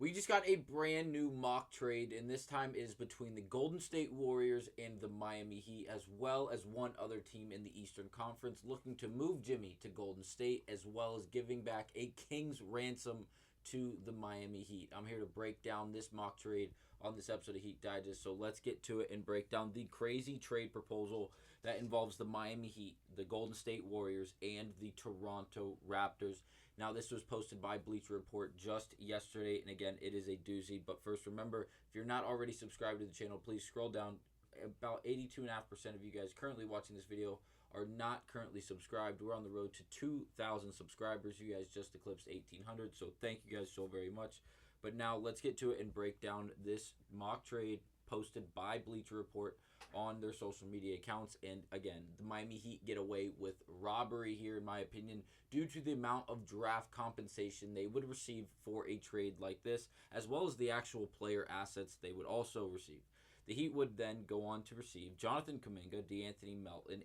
We just got a brand new mock trade, and this time is between the Golden State Warriors and the Miami Heat, as well as one other team in the Eastern Conference looking to move Jimmy to Golden State, as well as giving back a King's ransom to the Miami Heat. I'm here to break down this mock trade on this episode of Heat Digest, so let's get to it and break down the crazy trade proposal that involves the Miami Heat, the Golden State Warriors, and the Toronto Raptors. Now, this was posted by Bleacher Report just yesterday, and again, it is a doozy. But first, remember, if you're not already subscribed to the channel, please scroll down. About 82.5% of you guys currently watching this video are not currently subscribed. We're on the road to 2,000 subscribers. You guys just eclipsed 1,800, so thank you guys so very much. But now, let's get to it and break down this mock trade posted by Bleacher Report on their social media accounts. And again, the Miami Heat get away with robbery here, in my opinion, due to the amount of draft compensation they would receive for a trade like this, as well as the actual player assets they would also receive. The Heat would then go on to receive Jonathan Kuminga, DeAnthony Melton,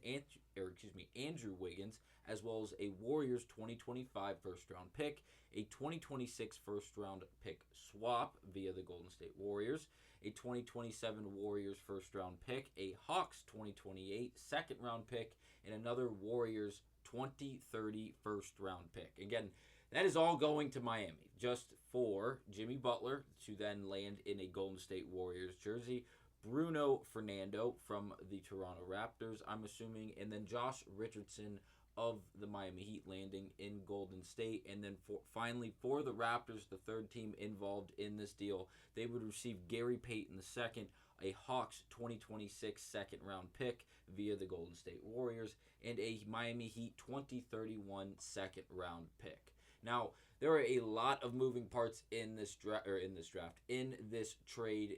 Andrew Wiggins, as well as a Warriors 2025 first-round pick, a 2026 first-round pick swap via the Golden State Warriors, a 2027 Warriors first-round pick, a Hawks 2028 second-round pick, and another Warriors 2030 first-round pick. Again, that is all going to Miami, just for Jimmy Butler to then land in a Golden State Warriors jersey, Bruno Fernando from the Toronto Raptors, I'm assuming, and then Josh Richardson of the Miami Heat landing in Golden State. And then finally, for the Raptors, the third team involved in this deal, they would receive Gary Payton II, a Hawks 2026 second-round pick via the Golden State Warriors, and a Miami Heat 2031 second-round pick. Now, there are a lot of moving parts in this trade.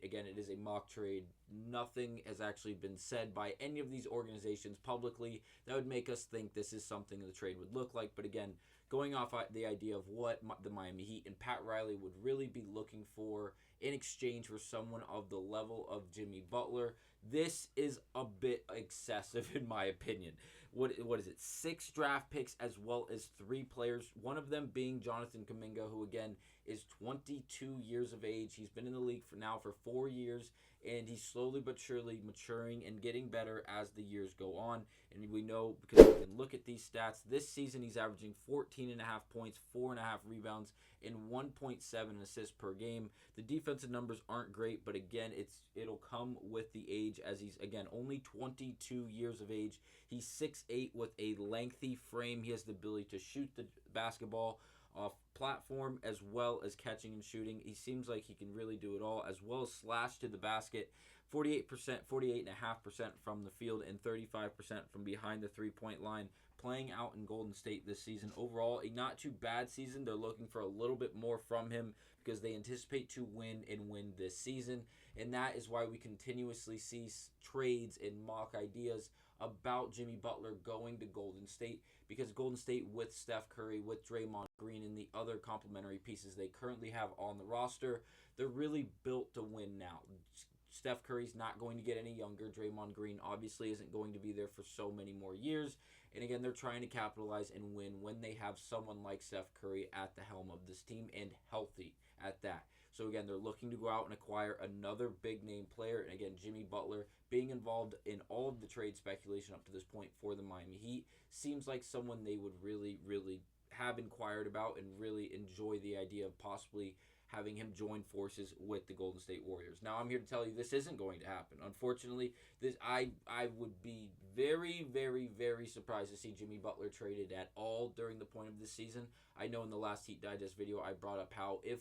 Again, it is a mock trade. Nothing has actually been said by any of these organizations publicly that would make us think this is something the trade would look like. But again, going off the idea of what the Miami Heat and Pat Riley would really be looking for in exchange for someone of the level of Jimmy Butler, this is a bit excessive in my opinion. What is it? 6 draft picks as well as 3 players, one of them being Jonathan Kuminga, who again is 22 years of age. He's been in the league for 4 years, and he's slowly but surely maturing and getting better as the years go on. And we know, because we can look at these stats, this season he's averaging 14.5 points, 4.5 rebounds, and 1.7 assists per game. The defensive numbers aren't great, but again, it'll come with the age, as he's again only 22 years of age. He's 6'8" with a lengthy frame. He has the ability to shoot the basketball off platform as well as catching and shooting. He seems like he can really do it all, as well as slash to the basket. 48.5% from the field and 35% from behind the three-point line, playing out in Golden State this season. Overall, a not too bad season. They're looking for a little bit more from him because they anticipate to win this season. And that is why we continuously see trades and mock ideas about Jimmy Butler going to Golden State, because Golden State, with Steph Curry, with Draymond Green, and the other complementary pieces they currently have on the roster, they're really built to win now. Steph Curry's not going to get any younger. Draymond Green obviously isn't going to be there for so many more years. And again, they're trying to capitalize and win when they have someone like Steph Curry at the helm of this team, and healthy at that. So again, they're looking to go out and acquire another big-name player. And again, Jimmy Butler being involved in all of the trade speculation up to this point for the Miami Heat seems like someone they would really, really have inquired about and really enjoy the idea of possibly having him join forces with the Golden State Warriors. Now, I'm here to tell you this isn't going to happen. Unfortunately, I would be very, very, very surprised to see Jimmy Butler traded at all during the point of this season. I know in the last Heat Digest video I brought up how if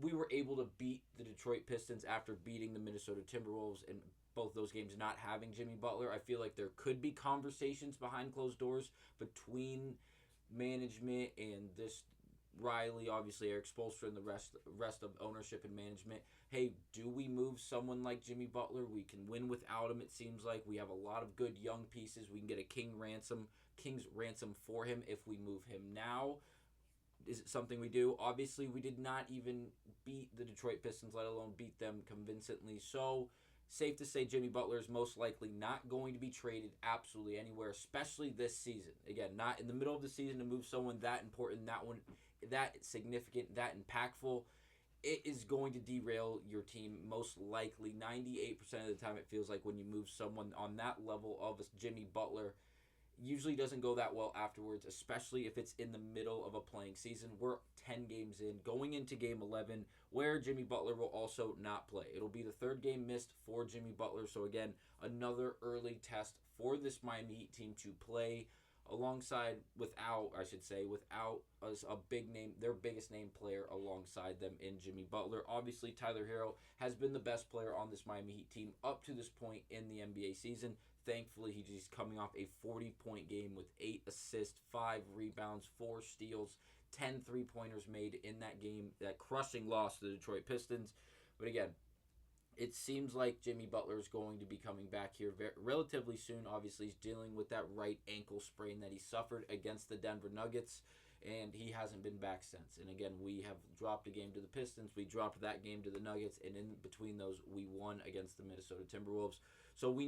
we were able to beat the Detroit Pistons after beating the Minnesota Timberwolves in both those games, not having Jimmy Butler, I feel like there could be conversations behind closed doors between management and this Riley, obviously Eric Spoelstra, and the rest of ownership and management. Hey, do we move someone like Jimmy Butler? We can win without him, it seems like. We have a lot of good young pieces. We can get a King's ransom for him if we move him now. Is it something we do? Obviously, we did not even beat the Detroit Pistons, let alone beat them convincingly. So, safe to say Jimmy Butler is most likely not going to be traded absolutely anywhere, especially this season. Again, not in the middle of the season to move someone that important, that significant, that impactful. it is going to derail your team most likely 98% of the time. It feels like when you move someone on that level of a Jimmy Butler, usually doesn't go that well afterwards, especially if it's in the middle of a playing season. We're 10 games in, going into game 11, where Jimmy Butler will also not play. It'll be the third game missed for Jimmy Butler, so again, another early test for this Miami Heat team to play alongside, without a big name, their biggest name player alongside them in Jimmy Butler. Obviously, Tyler Hero has been the best player on this Miami Heat team up to this point in the NBA season. Thankfully, he's coming off a 40-point game with 8 assists, 5 rebounds, 4 steals, 10 three-pointers made in that game, that crushing loss to the Detroit Pistons. But again, it seems like Jimmy Butler is going to be coming back here relatively soon. Obviously, he's dealing with that right ankle sprain that he suffered against the Denver Nuggets, and he hasn't been back since. And again, we have dropped a game to the Pistons. We dropped that game to the Nuggets, and in between those, we won against the Minnesota Timberwolves. So we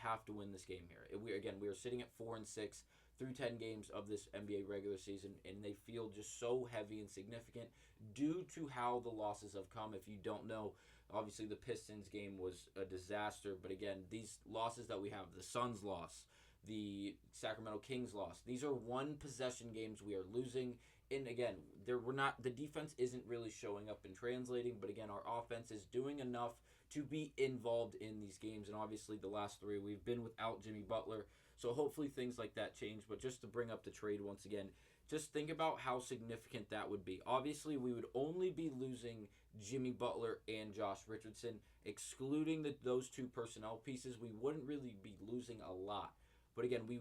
have to win this game here. We are sitting at 4-6 through 10 games of this NBA regular season, and they feel just so heavy and significant due to how the losses have come. If you don't know, obviously the Pistons game was a disaster, but again, these losses that we have, the Suns loss, the Sacramento Kings loss, these are one possession games we are losing. And again, the defense isn't really showing up and translating, but again, our offense is doing enough to be involved in these games. And obviously the last 3 we've been without Jimmy Butler, so hopefully things like that change. But just to bring up the trade once again, just think about how significant that would be. Obviously, we would only be losing Jimmy Butler and Josh Richardson. Excluding those 2 personnel pieces, we wouldn't really be losing a lot. But again, we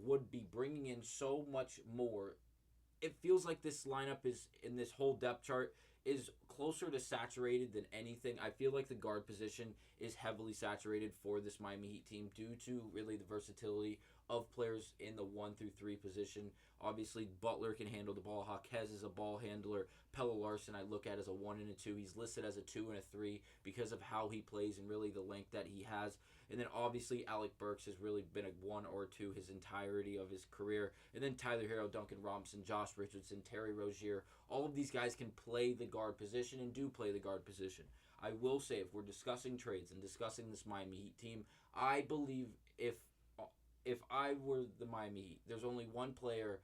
would be bringing in so much more. It feels like this lineup is, in this whole depth chart, is closer to saturated than anything. I feel like the guard position is heavily saturated for this Miami Heat team due to really the versatility of players in the 1 through 3 position. Obviously, Butler can handle the ball. Jaquez is a ball handler. Pelle Larsson I look at as a 1 and a 2. He's listed as a 2 and a 3 because of how he plays and really the length that he has. And then obviously Alec Burks has really been a 1 or 2 his entirety of his career. And then Tyler Hero, Duncan Robinson, Josh Richardson, Terry Rozier. All of these guys can play the guard position and do play the guard position. I will say, if we're discussing trades and discussing this Miami Heat team, I believe if I were the Miami Heat, there's only one player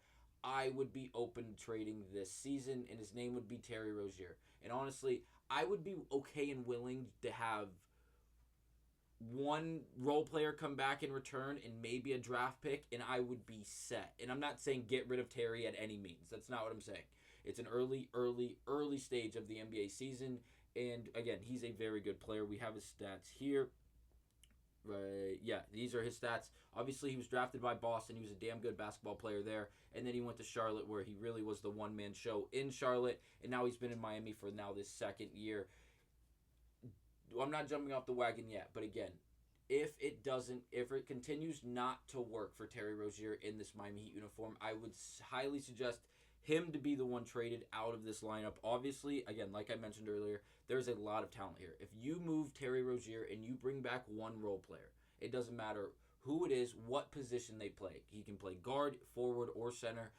I would be open to trading this season, and his name would be Terry Rozier. And honestly, I would be okay and willing to have one role player come back in return and maybe a draft pick, and I would be set. And I'm not saying get rid of Terry at any means. That's not what I'm saying. It's an early stage of the NBA season, and again, he's a very good player. We have his stats here. Right, yeah, these are his stats. Obviously, he was drafted by Boston. He was a damn good basketball player there. And then he went to Charlotte, where he really was the one-man show in Charlotte. And now he's been in Miami for now this second year. I'm not jumping off the wagon yet, but again, if it continues not to work for Terry Rozier in this Miami Heat uniform, I would highly suggest him to be the one traded out of this lineup. Obviously, again, like I mentioned earlier, there's a lot of talent here. If you move Terry Rozier and you bring back one role player, it doesn't matter who it is, what position they play. He can play guard, forward, or center,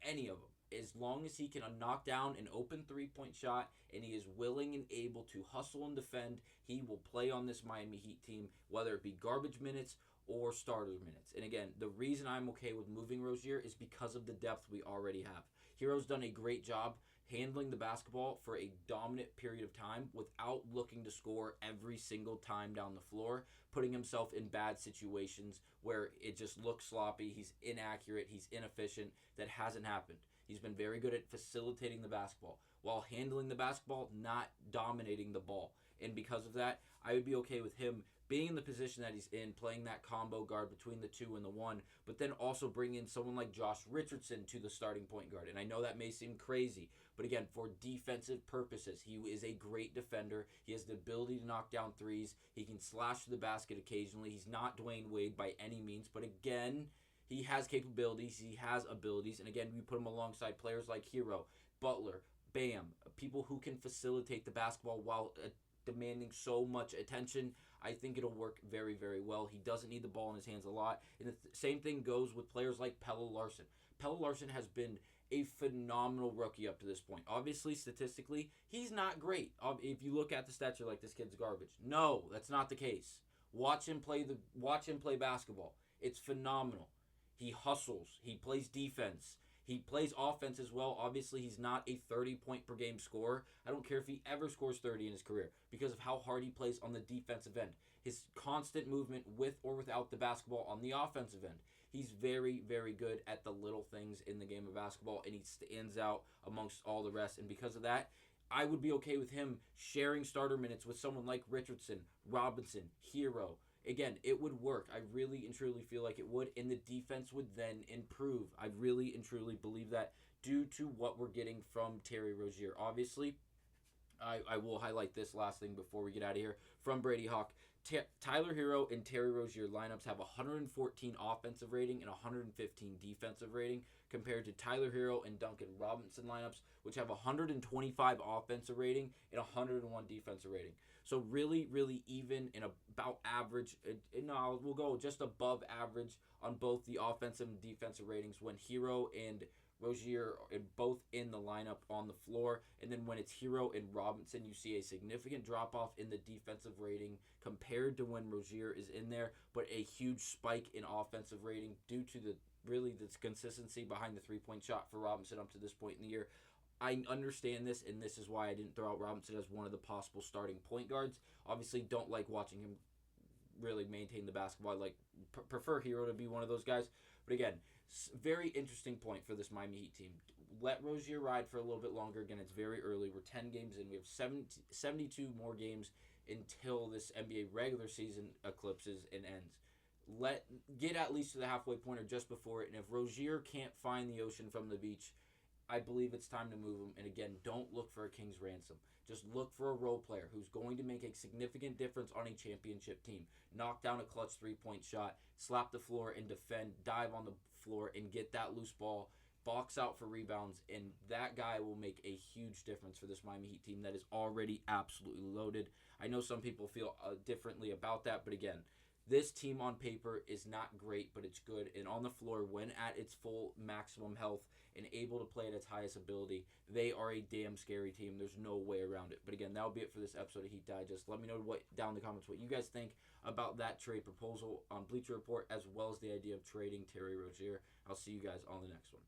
any of them. As long as he can knock down an open three-point shot and he is willing and able to hustle and defend, he will play on this Miami Heat team, whether it be garbage minutes or starter minutes. And again, the reason I'm okay with moving Rozier is because of the depth we already have. Hero's done a great job handling the basketball for a dominant period of time without looking to score every single time down the floor, putting himself in bad situations where it just looks sloppy, he's inaccurate, he's inefficient. That hasn't happened. He's been very good at facilitating the basketball while handling the basketball, not dominating the ball. And because of that, I would be okay with him being in the position that he's in, playing that combo guard between the 2 and the 1, but then also bring in someone like Josh Richardson to the starting point guard. And I know that may seem crazy, but again, for defensive purposes, he is a great defender. He has the ability to knock down threes. He can slash to the basket occasionally. He's not Dwayne Wade by any means, but again, he has capabilities, he has abilities, and again, we put him alongside players like Hero, Butler, Bam, people who can facilitate the basketball while demanding so much attention. I think it'll work very, very well. He doesn't need the ball in his hands a lot. And the same thing goes with players like Pelle Larsson. Pelle Larsson has been a phenomenal rookie up to this point. Obviously, statistically, he's not great. If you look at the stats, you're like, this kid's garbage. No, that's not the case. Watch him play basketball. It's phenomenal. He hustles. He plays defense. He plays offense as well. Obviously, he's not a 30-point per game scorer. I don't care if he ever scores 30 in his career because of how hard he plays on the defensive end. His constant movement with or without the basketball on the offensive end. He's very, very good at the little things in the game of basketball, and he stands out amongst all the rest. And because of that, I would be okay with him sharing starter minutes with someone like Richardson, Robinson, Hero. Again, it would work. I really and truly feel like it would, and the defense would then improve. I really and truly believe that due to what we're getting from Terry Rozier. Obviously, I will highlight this last thing before we get out of here from Brady Hawk. Tyler Hero and Terry Rozier lineups have 114 offensive rating and 115 defensive rating compared to Tyler Hero and Duncan Robinson lineups, which have 125 offensive rating and 101 defensive rating. So really, really even and about average. No, we'll go just above average on both the offensive and defensive ratings when Hero and Rozier are both in the lineup on the floor. And then when it's Hero and Robinson, you see a significant drop-off in the defensive rating compared to when Rozier is in there, but a huge spike in offensive rating due to the consistency behind the three-point shot for Robinson up to this point in the year. I understand this, and this is why I didn't throw out Robinson as one of the possible starting point guards. Obviously, don't like watching him really maintain the basketball. I like prefer Hero to be one of those guys. But again, very interesting point for this Miami Heat team. Let Rozier ride for a little bit longer. Again, it's very early. We're 10 games in. We have 72 more games until this NBA regular season eclipses and ends. Get at least to the halfway point or just before it. And if Rozier can't find the ocean from the beach, I believe it's time to move him. And again, don't look for a king's ransom. Just look for a role player who's going to make a significant difference on a championship team. Knock down a clutch three-point shot, slap the floor and defend, dive on the floor and get that loose ball, box out for rebounds, and that guy will make a huge difference for this Miami Heat team that is already absolutely loaded. I know some people feel differently about that, but again, this team on paper is not great, but it's good. And on the floor, when at its full maximum health and able to play at its highest ability, they are a damn scary team. There's no way around it. But again, that'll be it for this episode of Heat Digest. Let me know down in the comments what you guys think about that trade proposal on Bleacher Report, as well as the idea of trading Terry Rozier. I'll see you guys on the next one.